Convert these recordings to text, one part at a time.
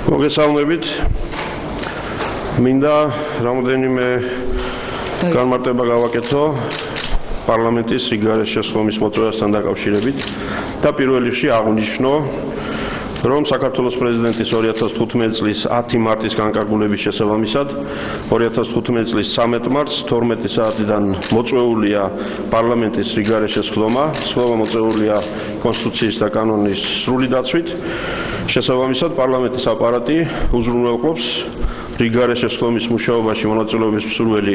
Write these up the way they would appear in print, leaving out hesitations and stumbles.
მოგესალმებით. მინდა რამოდენიმე განმარტება გავაკეთო პარლამენტის რიგარეშე სხდომის მოწვევასთან დაკავშირებით და პირველ რიგში აღვნიშნო, რომ საქართველოს პრეზიდენტის 2015 წლის 10 მარტის განკარგულების შესაბამისად 2015 წლის 13 მარტს 12 საათიდან მოწვეულია პარლამენტის რიგარეშე სხდომა. სხდომა მოწვეულია კონსტიტუციის და კანონის სრული დაცვით. შესაბამისად პარლამენტის აპარატი უზრუნველყოფს რიგარეშე სხდომის მუშაობაში მონაწილეობის მსურველი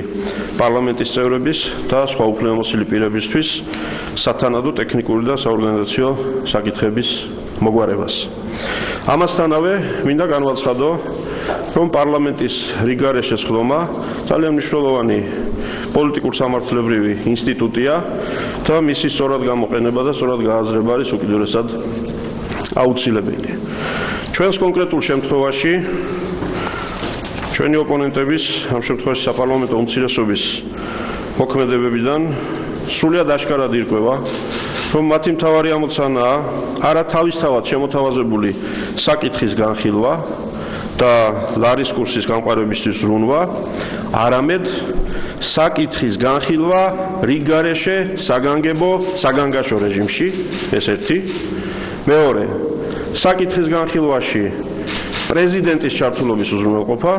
პარლამენტის წევრების და სხვა უფლებამოსილი პირებისთვის სათანადო ტექნიკური და საორგანიზაციო საკითხების მოგვარებას. ამასთანავე მინდა განვაცხადო, რომ პარლამენტის რიგარეშე სხდომა ძალიან მნიშვნელოვანი პოლიტიკურ-სამართლებრივი ინსტიტუტია და მისი სწორად გამოყენება და სწორად გააზრება არის უკიდურესად აუცილებელი. ჩვენს კონკრეტულ შემთხვევაში ჩვენი ოპონენტების, ამ შემთხვევაში საპარლამენტო უმცირესობის მოქმედებებიდან სრულად აშკარად ირკვევა, რომ მათი მთავარი ამოცანაა არა თავისთავად შემოთავაზებული საკითხის განხილვა და ლარის კურსის გამყარებისთვის ზრუნვა, არამედ საკითხის განხილვა რიგარეშე საგანგაშო რეჟიმში, ეს ერთი. მეორე, საკითხის განხილვაში პრეზიდენტის ჩართულობის უზრუნველყოფა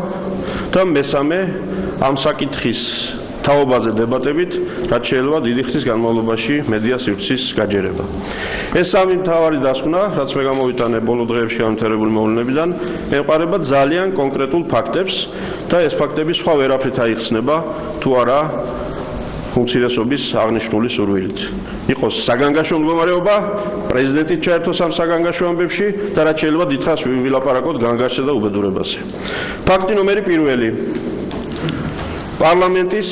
და მესამე, ამ საკითხის თაობაზე დებატებით, რაც შეიძლება დიდი ხნის განმავლობაში მედია სივრცის გაჯერება. ეს სამი მთავარი დასკვნა, რაც მე გამოვიტანე ბოლო დღეებში განვითარებული მოვლენებიდან, ემყარება ძალიან კონკრეტულ ფაქტებს და ეს ფაქტები სხვა ვერაფრით აიხსნება, თუ არა უმცირესობის აღნიშნული სურვილით. იყოს საგანგაშო მდგომარეობა, პრეზიდენტი ჩაერთოს ამ საგანგაშო ამბებში და რაც შეიძლება დიდხანს ვილაპარაკოთ განგაშზე და უბედურებაზე. ფაქტი ნომერი პირველი. პარლამენტის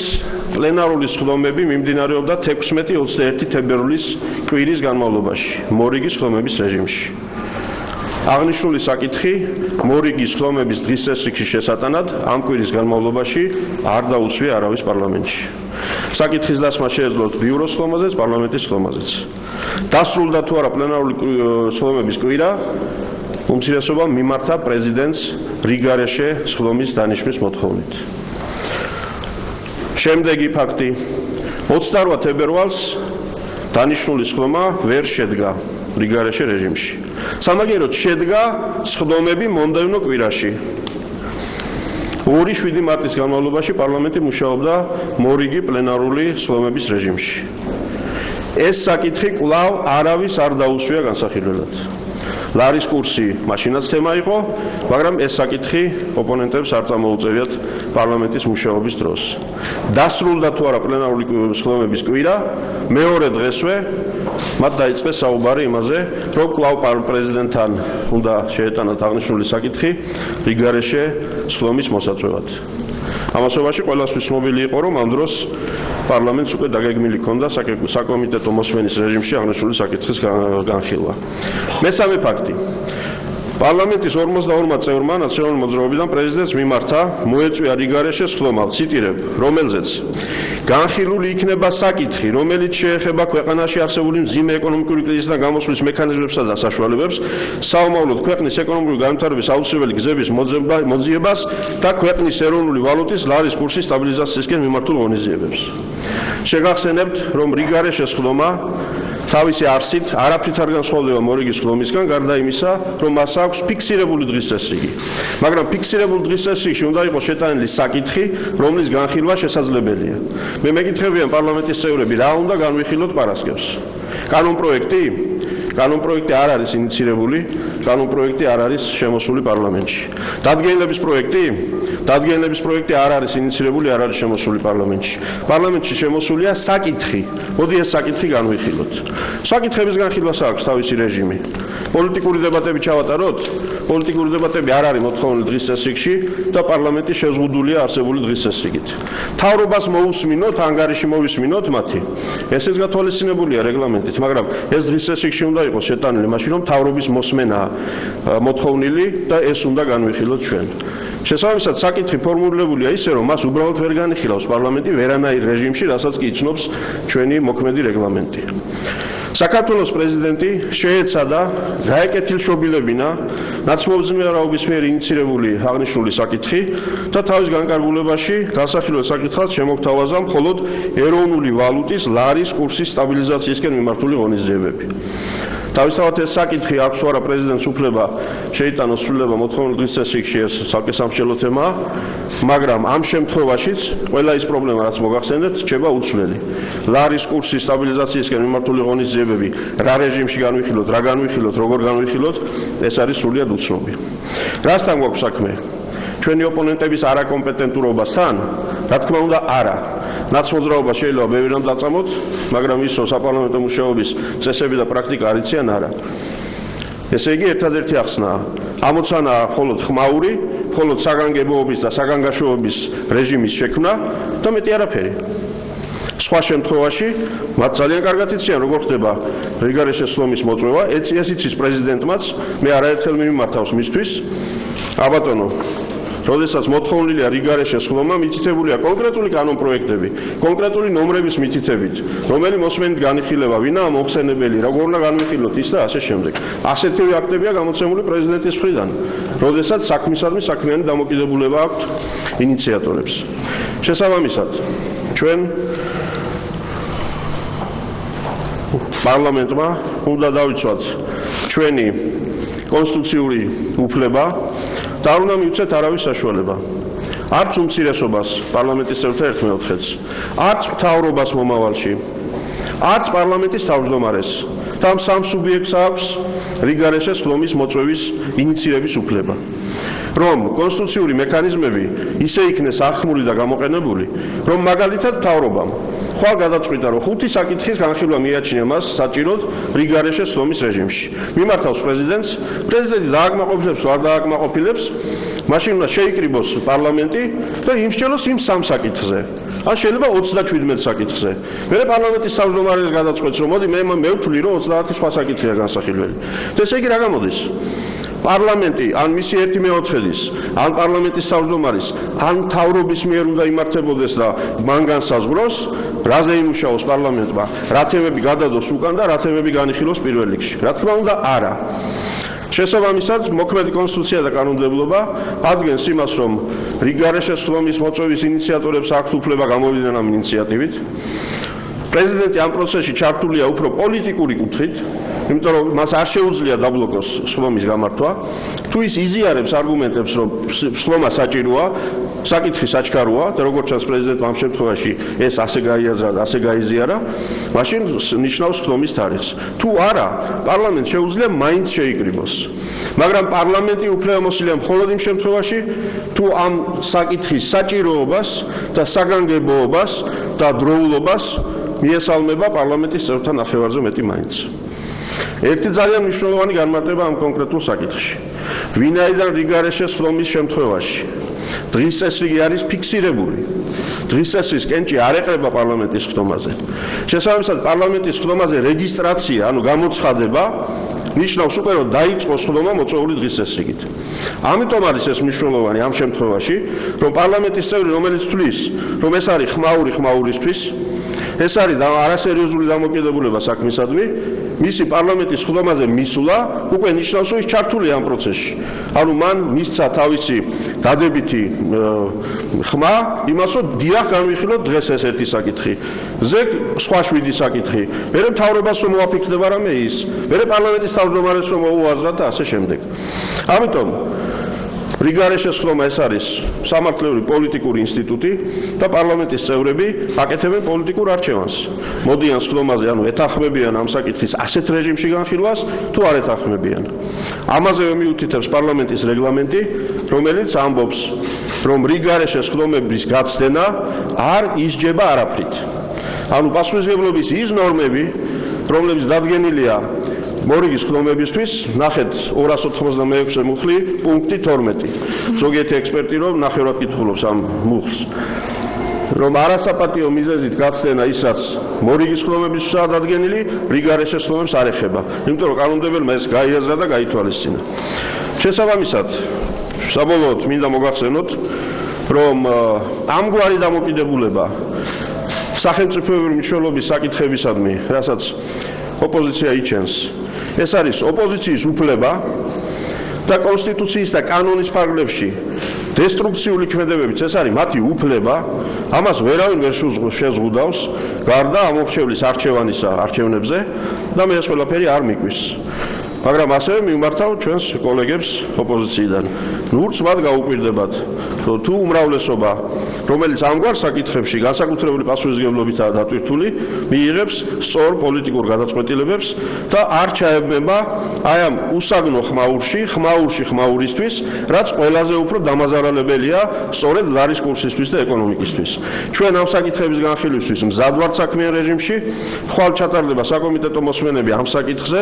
პლენარული სხდომები მიმდინარეობდა 16-21 თებერვლის კვირის განმავლობაში, მორიგი სხდომების რეჟიმში. აღნიშნული საკითხი მორიგი სხდომების დღის წესრიგში შესატანად ამ კვირის განმავლობაში არ დაუსვია არავის პარლამენტში. საკითხის დასმა შეეძლოთ ბიუროს სხდომაზეც, პარლამენტის სხდომაზეც. დასრულდა თუ არა პლენარული სხდომების კვირა, უმცირესობამ მიმართა პრეზიდენტს რიგარეშე სხდომის დანიშვნის მოთხოვნით. შემდეგი ფაქტი. 28 თებერვალს დანიშნული სხდომა ვერ შედგა რიგარეშე რეჟიმში. სამაგიეროდ შედგა სხდომები მომდევნო კვირაში. 2-7 მარტის განმავლობაში პარლამენტი მუშაობდა მორიგი პლენარული სხდომების რეჟიმში. ეს საკითხი კვლავ არავის არ დაუსვია განსახილველად. ლარის კურსი მაშინაც თემა იყო, მაგრამ ეს საკითხი ოპონენტებს არ წამოუწევიათ პარლამენტის მუშაობის დროს. დასრულდა თუ არა პლენარული სხდომების კვირა, მეორე დღესვე მათ დაიწყეს საუბარი იმაზე, რომ კვლავ პრეზიდენტთან უნდა შეეტანათ აღნიშნული საკითხი რიგარეშე სხდომის მოსაწვევად. ამასობაში ყველასთვის ცნობილი იყო, რომ ამ დროს პარლამენტს უკვე დაგეგმილი ჰქონდა საკომიტეტო მოსმენის რეჟიმში აღნიშნული საკითხის განხილვა. მესამე ფაქტი. პარლამენტის 52 წევრმა ნაციონალური მოძრაობიდან პრეზიდენტს მიმართა მოეწვია რიგარეშე სხდომა, ციტირებ, რომელზეც განხილული იქნება საკითხი, რომელიც შეეხება ქვეყანაში არსებული მძიმე ეკონომიკური კრიზისიდან გამოსვლის მექანიზმებსა და საშუალებებს, საომავლოდ ქვეყნის ეკონომიკური განვითარების აუცილებელი გზების მოძიებას და ქვეყნის ეროვნული ვალუტის ლარის კურსის სტაბილიზაციისკენ მიმართულ ღონისძიებებს. შეგახსენებთ, რომ რიგარეშე სხდომა თავისი არსით არაფრით არ განსხვავდება მორიგი სხდომისგან, გარდა იმისა, რომ მას აქვს ფიქსირებული დღის წესრიგი. მაგრამ ფიქსირებულ დღის წესრიგში უნდა იყოს შეტანილი საკითხი, რომლის განხილვა შესაძლებელია. მე მეკითხებიან პარლამენტის წევრები, რა უნდა განვიხილოთ პარასკევს. კანონპროექტი არ არის ინიცირებული, კანონპროექტი არ არის შემოსული პარლამენტში. დადგენილების პროექტი არ არის ინიცირებული, არ არის შემოსული პარლამენტში. პარლამენტში შემოსულია საკითხი. მოდი ეს საკითხი განვიხილოთ. საკითხების განხილვას აქვს თავისი რეჟიმი. პოლიტიკური დებატები ჩავატაროთ? პოლიტიკური დებატები არ არის მოთხოვნილი დღის წესრიგში და პარლამენტი შეზღუდულია არსებული დღის წესრიგით. მთავრობას მოусმინოთ, ანგარიში მოვისმინოთ მათი. ესეც გათვალისწინებულია რეგლამენტით, მაგრამ ეს დღის წესრიგში უნდა იყოს შეტანილი, მაშინ რომ მთავრობის მოსმენა მოთხოვნილი და ეს უნდა განვიხილოთ ჩვენ. შესაბამისად, საკითხი ფორმულირებულია ისე, რომ მას უბრალოდ ვერ განიხილავს პარლამენტი ვერანაირ რეჟიმში, რასაც კი იცნობს ჩვენი მოქმედი რეგლამენტი. საქართველოს პრეზიდენტი შეეცადა გაეკეთილშობილებინა ნაცმობრძოლების მიერ ინიციირებული აღნიშნული საკითხი და თავის განკარგულებაში განსახილველ საკითხად შემოგთავაზა მხოლოდ ეროვნული ვალუტის ლარის კურსის სტაბილიზაციისკენ მიმართული ღონისძიებები. თავისთავად ეს საკითხი აქვს თუ არა პრეზიდენტს უფლება შეიტანოს ცვლილება მოთხოვნილ დღის წესრიგში ეს ცალკე სამშენებლო თემაა, მაგრამ ამ შემთხვევაშიც ყველა ის პრობლემა რაც მოგახსენებთ რჩება უცვლელი. ლარის კურსის სტაბილიზაციისკენ მიმართული ღონისძიებები რა რეჟიმში განვიხილოთ, რა განვიხილოთ, როგორ განვიხილოთ, ეს არის სრულიად უცნობი. რასთან გვაქვს საქმე? ჩვენი ოპონენტების არაკომპეტენტურობასთან? რა თქმა უნდა, არა. ნაცმოძრაობა შეიძლება ბევრი რამ დაწამოთ, მაგრამ ის რომ საპარლამენტო მუშაობის წესები და პრაქტიკა არ იციან, არა. ესე იგი, ერთადერთი ახსნაა. ამოცანაა მხოლოდ ხმაური, მხოლოდ საგანგებოების და საგანგაშოების რეჟიმის შექმნა და მეტი არაფერი. სხვა შემთხვევაში მათ ძალიან კარგად იციან, როგორ ხდება რიგარეშე სხდომის მოწვევა, ეს იცის პრეზიდენტმაც, მე არაერთხელ მიმართავს მისთვის. აბატონო, როდესაც მოთხოვნილია რიგარეშე სხდომა, მითითებულია კონკრეტული კანონპროექტები, კონკრეტული ნომრების მითითებით, რომელი მოსმენით განიხილება, ვინაა მოხსენებელი, როგორ უნდა განვიხილოთ ის და ასე შემდეგ. ასეთივე აქტებია გამოცემული პრეზიდენტის მხრიდან, როდესაც საქმისადმი საქმიანი დამოკიდებულება აქვთ ინიციატორებს. შესაბამისად, ჩვენ პარლამენტმა უნდა დავიცვათ ჩვენი კონსტიტუციური უფლება და არ უნდა მივცეთ არავის საშუალება. არც უმცირესობას პარლამენტის წევრთა 1/4-ს, არც მთავრობას მომავალში, არც პარლამენტის თავმჯდომარეს და ამ სამ სუბიექტს აქვს რიგარეშე სხდომის მოწვევის ინიციირების უფლება. რომ კონსტიტუციური მექანიზმები ისე იქნეს ახმული და გამოყენებული, რომ მაგალითად მთავრობამ ხვალ გადაწყვიტა, რომ 5 საკითხის განხილვა მიაჩნია მას საჭიროდ რიგარეშე სხდომის რეჟიმში. მიმართავს პრეზიდენტს, პრეზიდენტი დააკმაყოფილებს თუ არ დააკმაყოფილებს, მაშინ უნდა შეიკრიბოს პარლამენტი და იმსჯელოს იმ სამ საკითხზე. ან შეიძლება 37 საკითხზე. მერე პარლამენტის თავმჯდომარე გადაწყვეტს, რომ მოდი მე ვთვლი, რომ 30 სხვა საკითხია განსახილველი. და ესე იგი რა გამოდის? პარლამენტი ან მისი 1/4-ის, ან პარლამენტის თავმჯდომარის, ან მთავრობის მიერ უნდა იმართებოდეს და მან განსაზღვროს, რაზე იმუშაოს პარლამენტმა, რა თემები გადადოს უკან და რა თემები განიხილოს პირველ რიგში. რა თქმა უნდა, არა. შესაბამისად, მოქმედი კონსტიტუცია და კანონმდებლობა ადგენს იმას, რომ რიგარეშე სხდომის მოწვევის ინიციატორებს აქვთ უფლება გამოვიდნენ ამ ინიციატივით. პრეზიდენტი ამ პროცესში ჩართულია უფრო პოლიტიკური კუთხით, იმიტომ რომ მას არ შეუძლია დაბლოკოს სხდომის გამართვა. თუ ის იზიარებს არგუმენტებს, რომ სხდომა საჭიროა, საკითხი საჩქაროა და როგორც ჩანს პრეზიდენტმა ამ შემთხვევაში ეს ასე გაიაზრა და ასე გაიზიარა, მაშინ ნიშნავს სხდომის თარიღს. თუ არა, პარლამენტს შეუძლია მაინც შეიკრიბოს. მაგრამ პარლამენტი უფლებამოსილია მხოლოდ იმ შემთხვევაში, თუ ამ საკითხის საჭიროობას და საგანგებოებას და დროულობას მიესალმება პარლამენტის წევრთა ნახევარზე მეტი მაინც. ერთი ძალიან მნიშვნელოვანი განმარტება ამ კონკრეტულ საკითხში. ვინაიდან რიგარეშე სხდომის შემთხვევაში დღის წესრიგი არის ფიქსირებული. დღის წესრიგის კენჭი არ ეყრება პარლამენტის სხდომაზე. შესაბამისად, პარლამენტის სხდომაზე რეგისტრაცია, ანუ გამოცხადება, ნიშნავს უკვე რომ დაიწყო სხდომა მოწვეული დღის წესრიგით. ამიტომ არის ეს მნიშვნელოვანი ამ შემთხვევაში, რომ პარლამენტის წევრი, რომელიც თვლის, რომ ეს არის ხმაური ხმაურისთვის, ეს არის არასერიოზული დამოკიდებულება საქმისადმი, მისი პარლამენტის სხდომაზე მისვლა უკვე ნიშნავს, რომ ის ჩართულია ამ პროცესში. ანუ მან მისცა თავისი დადებითი ხმა იმას, რომ დიახ განვიხილოთ დღეს ეს ერთი საკითხი, ზეგ სხვა 7 საკითხი, მერე მთავრობას რომ მოაფიქრდება რამე ის, მერე პარლამენტის თავმჯდომარეს რომ მოუაზრათ და ასე შემდეგ. ამიტომ რიგარეშე სხდომა ეს არის სამართლიური პოლიტიკური ინსტიტუტი და პარლამენტის წევრები აკეთებენ პოლიტიკურ არჩევანს. მოდიან სხდომაზე, ანუ ეთანხმებიან ამ საკითხის ასეთ რეჟიმში განხილვას, თუ არ ეთანხმებიან. ამაზე მიუთითებს პარლამენტის რეგლამენტი, რომელიც ამბობს, რომ რიგარეშე სხდომების გაცდენა არ ისჯება არაფრით. ანუ პასუხისმგებლობის ის ნორმები, რომლებიც დადგენილია მორიგის სხდომებისთვის, ნახეთ 296 მუხლი პუნქტი 12. ზოგიერთი ექსპერტი რომ ნახევრად კითხულობს ამ მუხლს. რომ არასაპატიო მიზეზით გაცდენა ის რაც მორიგის სხდომებისაა დადგენილი, რიგარეშე სხდომებს არ ეხება. იმიტომ რომ კანონმდებელმა ეს გაიაზრა და გაითვალისწინა. შესაბამისად, საბოლოოდ მინდა მოგახსენოთ, რომ ამგვარი დამოკიდებულება სახელმწიფოებრივი მნიშვნელობის საკითხებისადმი, რასაც ოპოზიცია იჩენს. ეს არის ოპოზიციის უფლება და კონსტიტუციის და კანონის ფარგლებში დესტრუქციული ქმედებებით ეს არის მათი უფლება, ამას ვერავინ ვერ შეზღუდავს, გარდა ამორჩევლის არჩევანისა არჩევნებზე და მე ეს ყველაფერი არ მიკვის. მაგრამ ასევე მიმართავ ჩვენს კოლეგებს ოპოზიციიდან. ნურც მათ გაუკვირდებათ, რომ თუ უმრავლესობა, რომელიც ამგვარ საკითხებში განსაკუთრებული პასუხისმგებლობითაა დატვირთული, მიიღებს სწორ პოლიტიკურ გადაწყვეტილებებს და არ ჩაებება აი ამ უსაგნო ხმაურისთვის, რაც ყველაზე უფრო დამაზარალებელია სწორედ ლარის კურსისთვის და ეკონომიკისთვის. ჩვენ ამ საკითხების განხილვისთვის მზად ვართ საქმიან რეჟიმში, ხვალ ჩატარდება საკომიტეტო მოსმენები ამ საკითხზე,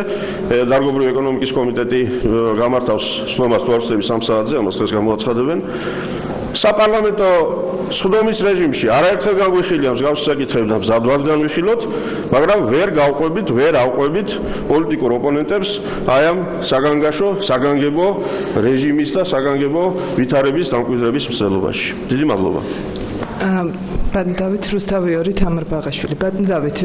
დარგობრივი ეკონომიკის კომიტეტი გამართავს სხდომას თვალსწრების 3 საათზე, ამას დღეს გამოაცხადებენ. საპარლამენტო სხდომის რეჟიმში არაერთხელ განვიხილია მსგავსი საკითხები და მზად ვართ განვიხილოთ, მაგრამ ვერ ავყვებით პოლიტიკურ ოპონენტებს აი ამ საგანგებო რეჟიმის და საგანგებო ვითარების დამკვიდრების მცდელობაში. დიდი მადლობა. ბატონ დავით რუსთავიორი, თამარ ბაღაშვილი. ბატონ დავით,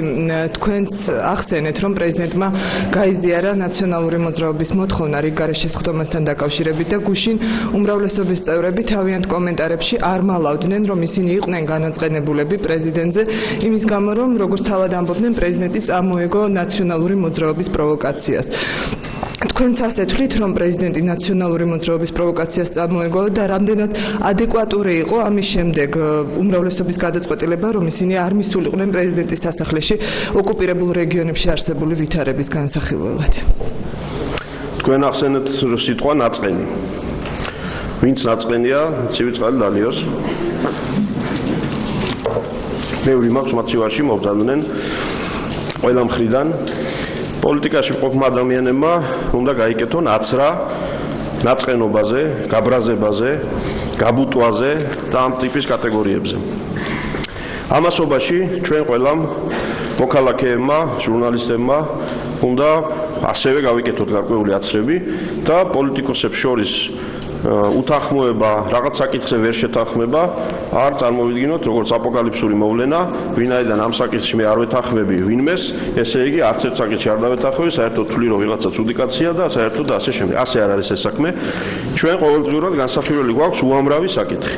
თქვენც ახსენეთ, რომ პრეზიდენტმა გაიზიარა ნაციონალური მოძრაობის მოთხოვნა რიგგარეშე სხდომასთან დაკავშირებით და გუშინ უმრავლესობის წევრები თავიანთ კომენტარებში არ მალავდნენ, რომ ისინი იყვნენ განაწყენებულები პრეზიდენტზე, იმის გამო, რომ როგორც თავად ამბობდნენ, პრეზიდენტი წამოეგო ნაციონალური მოძრაობის პროვოკაციას. თქვენც ასე თვლით, რომ პრეზიდენტი ნაციონალური მოძრაობის პროვოკაციას წამოეგო და რამდენად ადეკვატური იყო ამის შემდეგ უმრავლესობის გადაწყვეტილება, რომ ისინი არ მისულიყვნენ პრეზიდენტის სასახლეში ოკუპირებულ რეგიონებში არსებული ვითარების განსახილველად. თქვენ ახსენეთ სიტყვა ნაწყენი. ვინც ნაწყენია, ცივი წყალი დალიოს. ბევრი მაქვს მათ შევარში მობრძანდნენ ყველა მხრიდან. პოლიტიკაში მყოფმა ადამიანებმა უნდა გაიკეთონ აცრა ნაწყენობაზე, გაბრაზებაზე, გაბუტვაზე და ამ ტიპის კატეგორიებზე. ამასობაში ჩვენ ყველამ მოქალაქეებმა, ჟურნალისტებმა უნდა ასევე გავიკეთოთ გარკვეული აცრები და პოლიტიკოსებს შორის უთანხმოება, რაღაც საკითხზე ვერ შეთანხმება არ წარმოვიდგინოთ როგორც აპოკალიფსური მოვლენა, ვინაიდან ამ საკითხში მე არ ვეთანხმები ვინმეს, ესე იგი არც ერთ საკითხში არ დავეთანხმები, საერთოდ თვლი რომ ვიღაცა ცუდი კაცია და საერთოდ ასე შემდეგ. ასე არ არის ეს საქმე. ჩვენ ყოველდღიურად განსახილველი გვაქვს უამრავი საკითხი.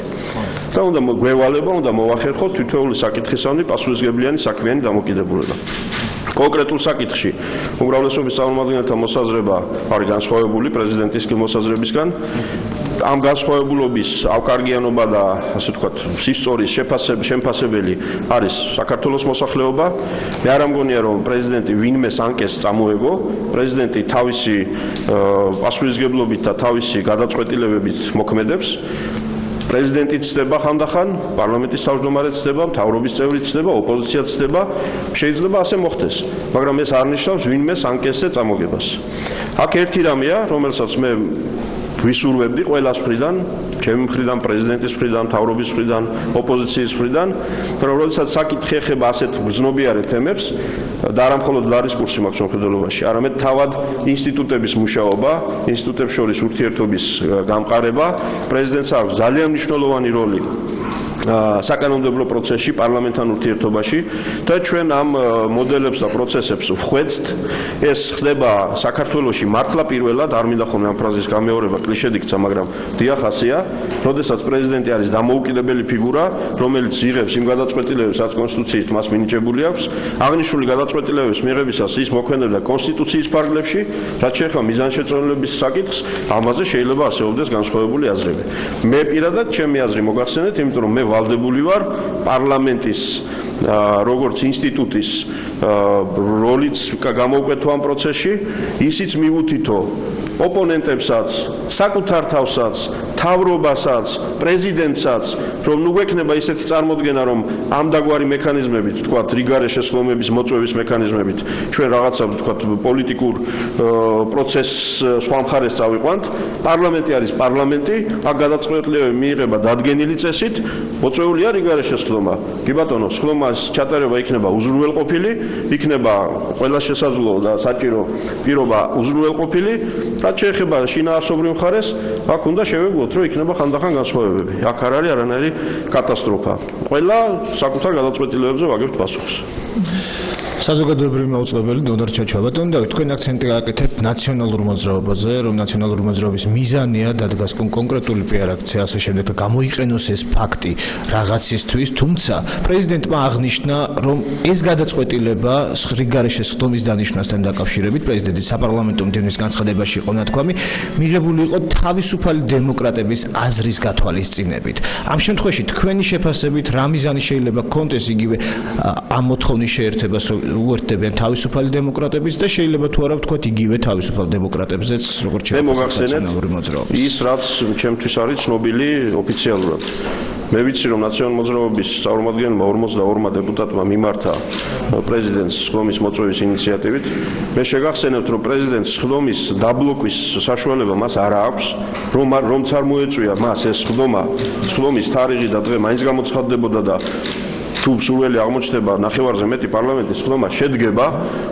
და უნდა გვევალება, უნდა მოვახერხოთ თითოეული საკითხისადმი პასუხისმგებლიანი საქმიანი დამოკიდებულება. კონკრეტულ საკითხში უმრავლესობის წარმომადგენელთა მოსაზრება არის განსხვავებული პრეზიდენტის მოსაზრებისგან. ამ განსხვავებულობის ავკარგიანობა და ასე ვთქვათ, სისწორის შემფასებელი არის საქართველოს მოსახლეობა. მე არ ამგონია, რომ პრეზიდენტი ვინმეს ანკეტს წამოეგო, პრეზიდენტი თავისი პასუხისმგებლობით და თავისი გადაწყვეტილებებით მოქმედებს. პრეზიდენტი ცდება ხანდახან, პარლამენტის თავმჯდომარე ცდება, მთავრობის წევრი ცდება, ოპოზიცია ცდება, შეიძლება ასე მოხდეს, მაგრამ ეს არ ნიშნავს ვინმეს ანკეტზე წამოგებას. აქ ერთი რამეა, რომელსაც მე ვისურვებდი ყველას მხრიდან, ჩემი მხრიდან, პრეზიდენტის მხრიდან, მთავრობის მხრიდან, ოპოზიციის მხრიდან, რომ როდესაც საკითხი ეხება ასეთ გრძნობიარე თემებს და არა მხოლოდ ლარის კურსი მაქვს მომხდელობაში, არამედ თავად ინსტიტუტების მუშაობა, ინსტიტუტებს შორის ურთიერთობის გამყარება, პრეზიდენტს აქვს ძალიან მნიშვნელოვანი როლი საკანონმდებლო პროცესში, პარლამენტთან ურთიერთობაში და ჩვენ ამ მოდელებს და პროცესებს ვხვეწთ. ეს ხდება საქართველოში მართლა პირველად, არ მინდა ხოლმე ამ ფრაზის გამეორება, კლიშედ იქცა, მაგრამ დიახ ასეა, როდესაც პრეზიდენტი არის დამოუკიდებელი ფიგურა, რომელიც იღებს იმ გადაწყვეტილებებს, რაც კონსტიტუციით მას მინიჭებული აქვს. აღნიშნული გადაწყვეტილებების მიღებისას ის მოქმედებდა კონსტიტუციის ფარგლებში, რაც შეეხება მიზანშეწონილების საკითხს, ამაზე შეიძლება არსებობდეს განსხვავებული აზრები. მე პირადად ჩემი აზრი მოგახსენეთ, იმიტომ რომ მე ვალდებული ვარ პარლამენტის როგორც ინსტიტუტის როლიც გამოვკვეთო ამ პროცესში, ისიც მივუთითო ოპონენტებსაც, საკუთარ თავსაც, თავრობასაც, პრეზიდენტსაც, რომ ნუ გვექნება ისეთი წარმოდგენა, რომ ამ დაგვარი მექანიზმებით, თქვათ, რიგგარეშე სხდომების მოწვევის მექანიზმებით, ჩვენ რაღაცა, თქვათ, პოლიტიკურ პროცესს სხვა მხარეს წავიყვანთ. პარლამენტი არის პარლამენტი, აქ გადაწყვეტილებები მიიღება დადგენილი წესით, მოწვეულია რიგგარეშე სხდომა. კი ბატონო, სხდომას ჩატარება იქნება უზრუნველყოფილი, იქნება ყველა შესაძლო და საჭირო პირობა უზრუნველყოფილი. რაც შეეხება შინაარსობრივ მხარეს, აქ უნდა შევეძლოთ, რომ იქნება ხანდახან განსხვავებები. აქ არ არის არანაირი კატასტროფა. ყველა საკუთარ გადაწყვეტილებებზე ვაგებთ პასუხს. საზოგადოებრივი მაუწყებელი დონორ ჩაჩვაბატონ და თქვენ აქცენტი გააკეთეთ ნაციონალურ მოძრაობაზე, რომ ნაციონალური მოძრაობის მიზანია დადგას კონკრეტული PR აქცია ასე შემდეგ და გამოიყენოს ეს ფაქტი რაღაცისთვის, თუმცა პრეზიდენტმა აღნიშნა, რომ ეს გადაწყვეტილება რიგგარეშე სხდომის დანიშვნასთან დაკავშირებით პრეზიდენტის საპარლამენტო მდივნის განცხადებაში იყო ნათქვამი, მიღებული იყო თავისუფალი დემოკრატების აზრის გათვალისწინებით. ამ შემთხვევაში თქვენი შეფასებით რა მიზანი შეიძლება გქონდეს იგივე ამ მოთხოვნის შეერთებას უერთდებიან თავისუფალი დემოკრატების და შეიძლება თუ არა ვთქვათ იგივე თავისუფალ დემოკრატებზეც როგორც ნაციონალური მოძრაობის. ის რაც ჩემთვის არის ცნობილი ოფიციალურად. მე ვიცი რომ ნაციონალური მოძრაობის წარმომადგენელმა 42 დეპუტატმა მიმართა პრეზიდენტს სხდომის მოწვევის ინიციატივით. მე შეგახსენებთ რომ პრეზიდენტს სხდომის დაბლოკვის საშუალება მას არ აქვს, რომც არ მოეწვია მას ეს სხდომის თარიღი და დღე მაინც გამოცხადდებოდა და თუ სულელი აღმოჩნდება ნახევარზე მეტი პარლამენტის სხდომა შედგება,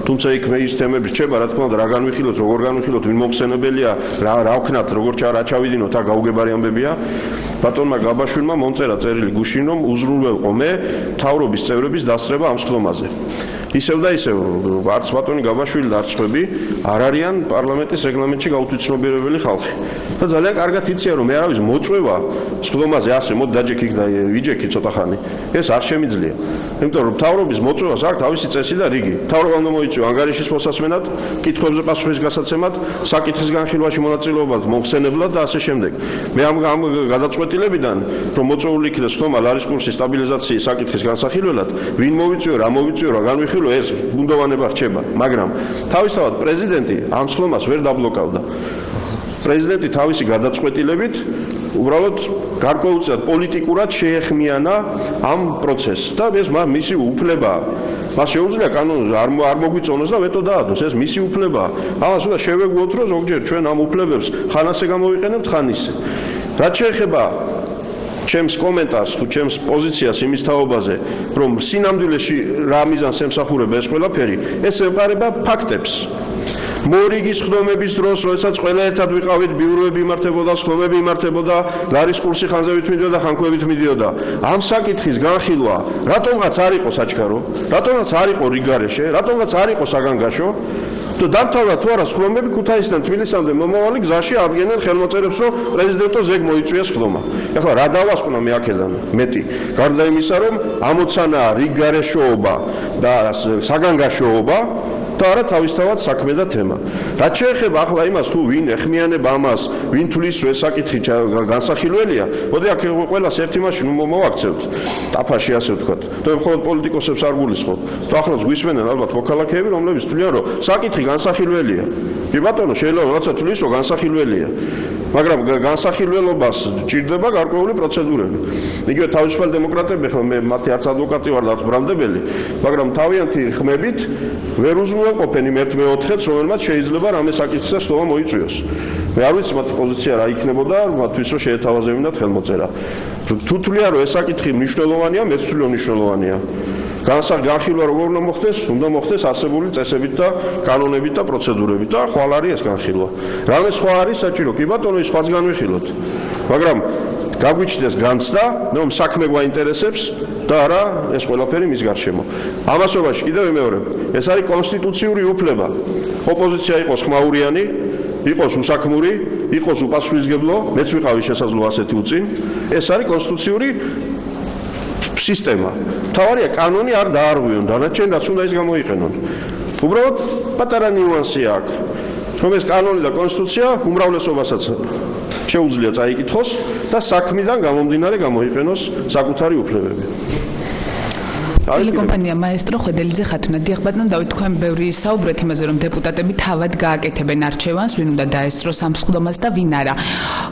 თუმცა იქ მე ის თემები რჩება, რა თქმა უნდა, რა განვიხილოთ, როგორ განვიხილოთ, ვინ მოხსენებელია, რა ვქნათ, როგორ რა ჩავიდინოთ, რა გაუგებარი ამბებია. ბატონმა გაბაშვილმა მომწერა წერილი გუშინ, რომ უზრუნველყო მე მთავრობის წევრების დასწრება ამ სხდომაზე. ისევ და ისევ, არც ბატონი გაბაშვილი და არც სხვები არ არიან პარლამენტის რეგლამენტში გაუთვითცნობიერებელი ხალხი. და ძალიან კარგად იციან, რომ მე არავის მოწვევა სხდომაზე ასე მოდი დაჯექი და ვიჯექი ცოტა ხანი. ეს არ შემიძლია. იმიტომ რომ მთავრობის მოწვევას აქვს თავისი წესი და რიგი. მთავრობა უნდა მოიწვია ანგარიშის მოსასმენად, კითხვებზე პასუხის გასაცემად, საკითხის განხილვაში მონაწილეობად, მოხსენებლად და ასე შემდეგ. მე ამ გადაწყვეტილებიდან, რომ მოწვეული იქნეს სხდომა ლარის კურსის სტაბილიზაციის საკითხის განსახილველად, ვინ მოვიწვიო, რა მოვიწვიო, რა განვიხილო, ეს ბუნდოვანება რჩება, მაგრამ თავისთავად პრეზიდენტი ამ სხდომას ვერ დაბლოკავდა. პრეზიდენტი თავისი გადაწყვეტილებით უბრალოდ გარკვეულწილად პოლიტიკურად შეეხმიანა ამ პროცესს და ეს მისი უფლებაა. მას შეუძლია კანონზე არ მოგვიწონოს და ვეტო დაადოს, ეს მისი უფლებაა. ამას უნდა შევეგუოთ, რომ ზოგჯერ ჩვენ ამ უფლებებს ხანასე გამოვიყენებთ, ხან ისე. რაც შეეხება ჩემს კომენტარს თუ ჩემს პოზიციას იმის თაობაზე, რომ სინამდვილეში რა მიზანს ემსახურება ეს ყველაფერი, ეს ემყარება ფაქტებს. მორიგის სხდომების დროს, როდესაც ყველა ერთად ვიყავით, ბიუროები იმართებოდა, სხდომები იმართებოდა, ლარის კურსი ხანზევით მიდიოდა, ხანქვევით მიდიოდა. ამ საკითხის განხილვა, რატომღაც არ იყო საჩქარო, რატომღაც არ იყო რიგგარეშე, რატომღაც არ იყო საგანგაშო, და დამთავრდა თუ არა სხდომები ქუთაისიდან თბილისამდე მომავალი გზაში ადგენენ ხელმოწერებს, რომ პრეზიდენტო ზეგ მოიწვია სხდომა. ეხლა რა დავასკვნა მე აქედან მეტი? გარდა იმისა, რომ ამოცანაა რიგგარეშეობა და საგანგაშოობა, და არა თავისთავად საქმე და თემა. რაც შეეხება ახლა იმას, თუ ვინ ეხმიანება ამას, ვინ თulis რომ ეს საკითხი განსახილველია, მოდი აქ ყველას ერთი მაშინ მოვაქცევთ. ტაფაში ასე ვთქვათ. და მხოლოდ პოლიტიკოსებს არ გულისხმობ. და ახლაც გვისმენენ ალბათ მოქალაქეები, რომლებიც თვლიან, რომ საკითხი განსახილველია. კი ბატონო, შეიძლება რაღაცა თulis რომ განსახილველია. მაგრამ განსახილველობას ჭირდება გარკვეული პროცედურები. იგივე თავისუფალი დემოკრატები, ხო მე მათი არც ადვოკატი ვარ და არც ბრალდებელი, მაგრამ თავიანთი ხმებით ვერ უზრუნველყოფენ იმ 1/4-ს, რომელმაც შეიძლება რამე საკითხზე სხდომა მოიწვიოს. მე არ ვიცი მათი პოზიცია რა იქნებოდა, მათთვის რომ შეეთავაზებინათ ხელმოწერა. თუ თვლიან რომ ეს საკითხი მნიშვნელოვანია, მეც ვთვლი რომ მნიშვნელოვანია. განხილვა როგორ უნდა მოხდეს? უნდა მოხდეს არსებული წესებით და კანონებით და პროცედურებით და ხვალ არის ეს განხილვა. რამე სხვა არის საჭირო, კი ბატონო, ის სხვაც განვიხილოთ. მაგრამ გაგვიჩნდეს განცდა, რომ საქმე გვაინტერესებს და არა ეს ყველაფერი მის გარშემო. ამასობაში კიდევ ვიმეორებ, ეს არის კონსტიტუციური უფლება. ოპოზიცია იყოს ხმაურიანი, იყოს უსაქმური, იყოს უპასუხისმგებლო, მეც ვიყავი შესაძლოა ასეთი უწინ. ეს არის კონსტიტუციური სისტემა. თავარია კანონი არ დაარღვიონ, დანარჩენ რაც უნდა ის გამოიყენონ. უბრალოდ პატარა ნიუანსი აქვს. რომ ეს კანონი და კონსტიტუცია უმრავლესობასაც შეუძლია წაიკითხოს და საქმიდან გამომდინარე გამოიყენოს საკუთარი უფლებები. ტელეკომპანია მაესტრო ხვედელიძე ხათუნა. დიახ ბატონო დავით, თქვენ ბევრი საუბრეთ იმაზე, რომ დეპუტატები თავად გააკეთებენ არჩევანს, ვინ უნდა დაესწროს ამ სხდომას და ვინ არა.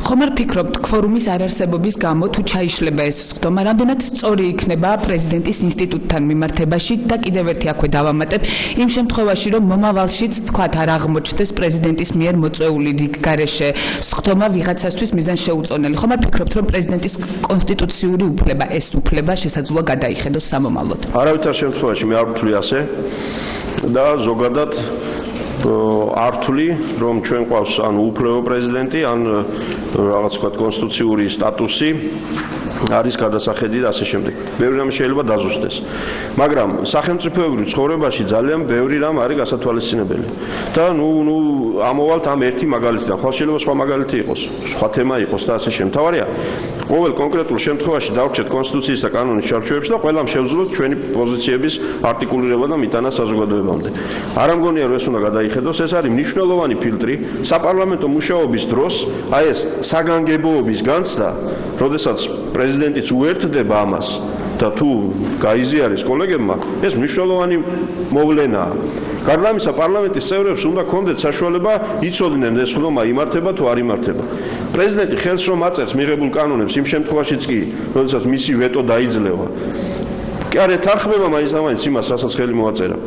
ხომ არ ფიქრობთ, ქვორუმის არარსებობის გამო თუ ჩაიშლება ეს სხდომა, რამდენად სწორი იქნება პრეზიდენტის ინსტიტუტთან მიმართებაში და კიდევ ერთი აქვე დავამატებ, იმ შემთხვევაში, რომ მომავალშიც თქვათ არ აღმოჩნდეს პრეზიდენტის მიერ მოწვეული რიგგარეშე სხდომა ვიღაცასთვის მიზანშეუწონელი. ხომ არ ფიქრობთ, რომ პრეზიდენტის კონსტიტუციური უფლება, ეს უფლება შესაძლოა გადაიხედოს სამომავლოდ? არავითარ შემთხვევაში მე არ ვთვლი ასე და ზოგადად ართული, რომ ჩვენ ყავს ან უფლებო პრეზიდენტი, ან რაღაც თქვა კონსტიტუციური სტატუსი არის გადასახედი და ასე შემდეგ. ბევრი რამ შეიძლება დაზუსტდეს. მაგრამ სახელმწიფოებრივ ცხოვრებაში ძალიან ბევრი რამ არის გასათვალისწინებელი. და ამოვალთ ამ ერთი მაგალითიდან. ხვალ შეიძლება სხვა მაგალითი იყოს, სხვა თემა იყოს და ასე შემდეგ. თავარია, ყოველ კონკრეტულ შემთხვევაში დავრჩეთ კონსტიტუციის და კანონის ჩარჩოებს და ყველამ შევძლოთ ჩვენი პოზიციების არტიკულირება და მიტანა საზოგადოებამდე. არ ამგონია რომ ეს უნდა გადაიხედოს, ეს არის მნიშვნელოვანი ფილტრი საპარლამენტო მუშაობის დროს, აი ეს საგანგებოების განცდა, როდესაც პრეზიდენტიც უერთდება ამას და თუ გაიზიარის კოლეგებმა, ეს მნიშვნელოვანი მოვლენაა. გარდა ამისა, პარლამენტის წევრებს უნდა ქონდეთ საშუალება იცოდნენ ეს ხდომა იმართება თუ არ იმართება. პრეზიდენტი ხელს რომ აწერს მიღებულ კანონებს იმ შემთხვევაშიც კი, როდესაც მისი ვეტო დაიძლევა. კი არ ეთანხმება მაინც იმას, რასაც ხელი მოაწერა.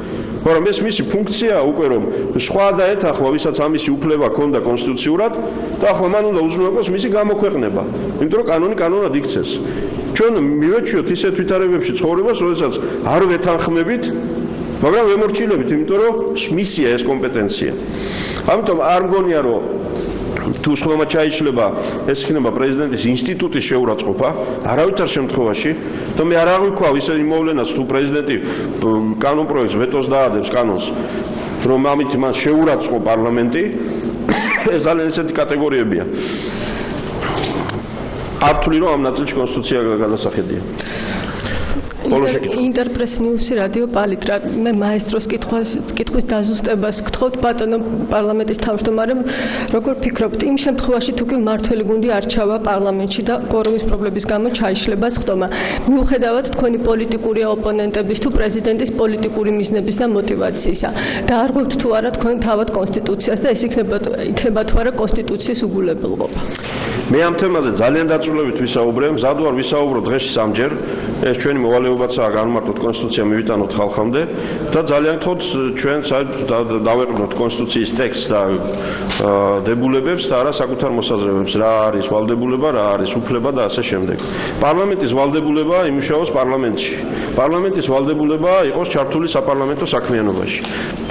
მაგრამ ეს მისი ფუნქციაა უკვე რომ სხვა და ეთახვა, ვისაც ამისი უფლება ჰქონდა კონსტიტუციურად და ახლა მან უნდა უზრუნველყოს მისი გამოქვეყნება, იმიტომ რომ კანონი კანონად იქცეს. ჩვენ მივეჩვიოთ ისეთ ვითარებებში ცხოვრებას, როდესაც არ ვეთანხმებით, მაგრამ ვემორჩილებით, იმიტომ რომ მისია ეს კომპეტენცია. ამიტომ არ მგონია რომ თუ სხდომა ჩაიშლება, ეს იქნება პრეზიდენტის ინსტიტუტის შეურაცხყოფა, არავითარ შემთხვევაში, და მე არ აღვიქვავ ისეთი მოვლენას, თუ პრეზიდენტი კანონპროექტს ვეტოს დაადებს კანონს, რომ ამით მან შეურაცხო პარლამენტი, ეს ძალიან ესეთი კატეგორიებია. ართული რომ ამ ნაწილში კონსტიტუცია გადასახედია. ინტერპრეს ნიუსი რადიო პალიტრა მე მაესტროს კითხვის დაზუსტებას გთხოვთ ბატონო პარლამენტის თავმჯდომარემ როგორ ფიქრობთ იმ შემთხვევაში თუ კი მმართველი გუნდი არჩევა პარლამენტში და კვორუმის პრობლემის გამო ჩაიშლება სხდომა მიუხედავად თქვენი პოლიტიკური ოპონენტების თუ პრეზიდენტის პოლიტიკური მიზნების და მოტივაციისა და არ ღვევთ თუ არა თქვენ თავად კონსტიტუციას და ეს იქნება თუ არა კონსტიტუციის უგულებელყოფა მე ამ თემაზე ძალიან დაწვრილებით ვისაუბრე მზად ვარ ვისაუბრო დღეში სამჯერ ეს ჩვენი მოვალეობაცაა განმარტოთ კონსტიტუცია მივიტანოთ ხალხამდე და ძალიან გთხოვთ ჩვენ დავეყრდნოთ კონსტიტუციის ტექსტს და დებულებებს და არა საკუთარ მოსაზრებებს რა არის ვალდებულება რა არის უფლება და ასე შემდეგ პარლამენტის ვალდებულება იმუშაოს პარლამენტში პარლამენტის ვალდებულება იყოს ჩართული საპარლამენტო საქმიანობაში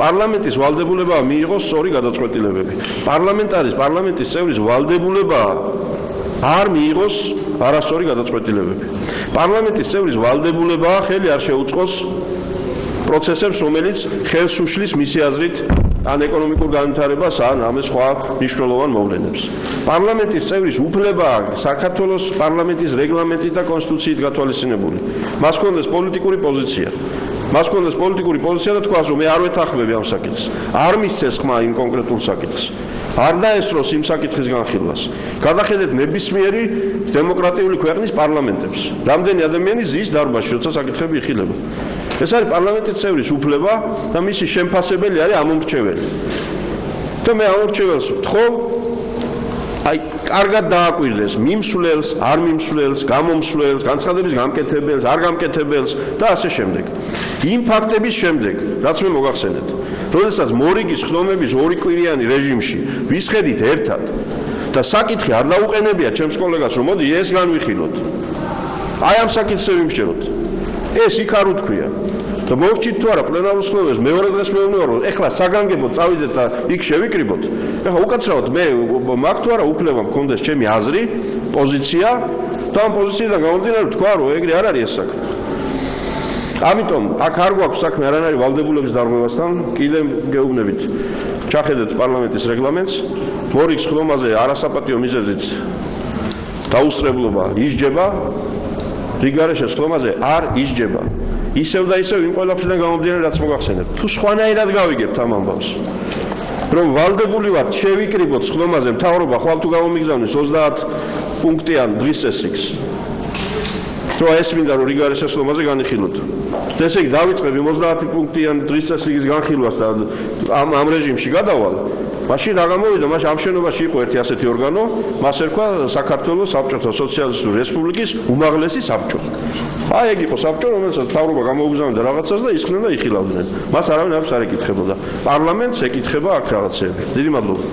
პარლამენტის ვალდებულება მიიღოს სწორი გადაწყვეტილებები პარლამენტის წევრის ვალდებულება არ მიიღოს არასწორი გადაწყვეტილებები. პარლამენტის წევრის ვალდებულებაა ხელი არ შეუწყოს პროცესებს, რომელიც ხელს უშლის მისი აზრით ან ეკონომიკურ განვითარებას, ან ამ სხვა მნიშვნელოვან მოვლენებს. პარლამენტის წევრის უფლებაა საქართველოს პარლამენტის რეგლამენტით და კონსტიტუციით გათვალისწინებული. მას ჰქონდეს პოლიტიკური პოზიცია. მას ჰქონდეს პოლიტიკური პოზიცია და თქვას, რომ მე არ ვეთანხმები ამ საკითხს. არ მისცეს ხმა იმ კონკრეტულ საკითხს. არ დაესწროს იმ საკითხის განხილვას. გადახედეთ ნებისმიერი დემოკრატიული ქვეყნის პარლამენტებს. რამდენი ადამიანი ზის დარბაზში, როცა საკითხები იხილება. ეს არის პარლამენტის წევრის უფლება და მისი შემფასებელი არის ამომრჩეველი. და მე ამომრჩეველს ვთხოვ, აი, კარგად დააკვირდეს მიმსვლელს, არ მიმსვლელს, გამომსვლელს, განცხადების გამკეთებელს, არ გამკეთებელს და ასე შემდეგ. იმ ფაქტების შემდეგ, რაც მე მოგახსენეთ, როდესაც მორიგის ხდომების ორი კვირიანი რეჟიმში ვისხედით ერთად და საკითხი არ დაუყენებია ჩემს კოლეგას, რომ მოდი ეს განვიხილოთ. აი ამ საკითხზე ვიმსჯეროთ. ეს იქ არ უთქვია. და მოვჭით თუ არა პლენარულ სხდომებს მეორე დღეს მეუბნება რომ ეხლა საგანგებოდ წავიდეთ და იქ შევიკრიბოთ. ეხლა უკაცრავად მე მაგ თუ არა უფლება მქონდეს ჩემი აზრი, პოზიცია და ამ პოზიციიდან გამომდინარე ვთქვა რომ ეგრე არ არის ეს საქმე. ამიტომ აქ არ გვაქვს საქმე არანაირი ვალდებულების დარღვევასთან, კიდე გეუბნებით. ჩახედეთ პარლამენტის რეგლამენტს, მორიგ სხდომაზე არასაპატიო მიზეზით დაუსწრებლობა ისჯება, რიგარეშე სხდომაზე არ ისჯება. ისევ და ისევ იმ ყველაფრიდან გამომდინარე რაც მოგახსენებთ. თუ სხვანაირად გავიგებთ ამ ამბავს, რომ ვალდებული ვართ შევიკრიბოთ სხდომაზე მთავრობა ხვალ თუ გამომიგზავნეს 30 პუნქტიან დღის წესრიგს. რო ეს მინდა რომ რიგარეშე სხდომაზე განიხილოთ. ესე იგი დავიწყებ 30 პუნქტიან დღის წესრიგის განხილვას და ამ რეჟიმში გადავალ. მაშინ რა გამოვიდა? მაშინ ამ შენობაში იყო ერთი ასეთი ორგანო, მას ერქვა საქართველოს საბჭოთა სოციალისტური რესპუბლიკის უმაღლესი საბჭო. აი ეგ იყო საბჭო, რომელსაც მთავრობა გამოუგზავნიდა რაღაცას და ისხდნენ და იხილავდნენ. მას არავინ არ ეკითხებოდა. პარლამენტს ეკითხება აქ რაღაცები. დიდი მადლობა.